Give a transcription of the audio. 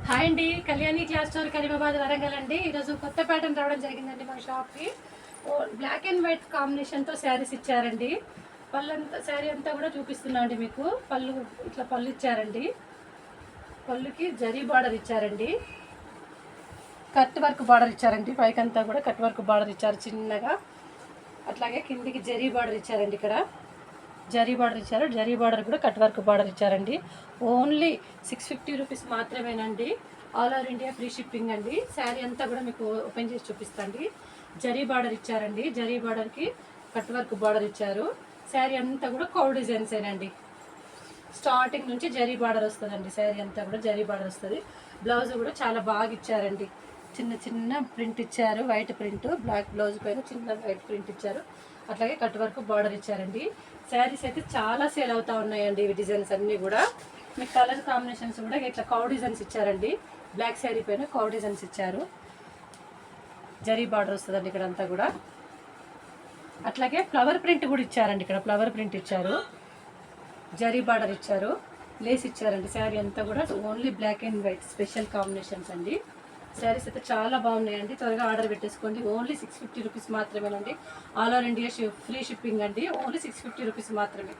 Hi అండి, Kalyani class store Karimabad Warangal అండి. ఈరోజు కొత్త ప్యాటర్న్ రావడం జరిగిందండి మన షాప్కి. బ్లాక్ అండ్ వైట్ కాంబినేషన్తో శారీస్ ఇచ్చారండి. పళ్ళంతా శారీ అంతా కూడా చూపిస్తున్నా అండి మీకు. పళ్ళు ఇట్లా పళ్ళు ఇచ్చారండి. పళ్ళుకి జరీ బార్డర్ ఇచ్చారండి. కట్ వర్క్ బార్డర్ ఇచ్చారండి. పైకంతా కూడా కట్ వర్క్ బార్డర్ ఇచ్చారు చిన్నగా. అట్లాగే కిందికి జరీ బార్డర్ ఇచ్చారండి. ఇక్కడ జరీ బార్డర్ ఇచ్చారు. జరీ బార్డర్ కూడా కట్ వర్క్ బార్డర్ ఇచ్చారండి. ఓన్లీ 650 రూపీస్ మాత్రమేనండి. All over India free shipping అండి. శారీ అంతా కూడా మీకు ఓపెన్ చేసి చూపిస్తాండి. జరీ బార్డర్ ఇచ్చారండి. జరీ బార్డర్కి కట్ వర్క్ బార్డర్ ఇచ్చారు. శారీ అంతా కూడా కౌ డిజైన్స్ ఏనండి. స్టార్టింగ్ నుంచి జరీ బార్డర్ వస్తుందండి. శారీ అంతా కూడా జరీ బార్డర్ వస్తుంది. బ్లౌజ్ కూడా చాలా బాగా ఇచ్చారండి. చిన్న చిన్న ప్రింట్ ఇచ్చారు. వైట్ ప్రింట్, బ్లాక్ బ్లౌజ్ పైన చిన్న వైట్ ప్రింట్ ఇచ్చారు. అట్లాగే కట్ వర్క్ బార్డర్ ఇచ్చారండి. శారీస్ అయితే చాలా సేల్ అవుతూ ఉన్నాయండి. ఇవి డిజైన్స్ అన్నీ కూడా మీకు కలర్ కాంబినేషన్స్ కూడా ఇట్లా కౌ డిజైన్స్ ఇచ్చారండి. బ్లాక్ శారీ పైన కౌ డిజైన్స్ ఇచ్చారు. జరీ బార్డర్ వస్తుందండి ఇక్కడ అంతా కూడా. అట్లాగే ఫ్లవర్ ప్రింట్ కూడా ఇచ్చారండి. ఇక్కడ ఫ్లవర్ ప్రింట్ ఇచ్చారు. జరీ బార్డర్ ఇచ్చారు. లేస్ ఇచ్చారండి. శారీ అంతా కూడా only black and white special combinations అండి. శారీస్ అయితే చాలా బాగున్నాయండి. త్వరగా ఆర్డర్ పెట్టేసుకోండి. ఓన్లీ 650 రూపీస్ మాత్రమేనండి. All over India free shipping అండి. ఓన్లీ 650 రూపీస్ మాత్రమే.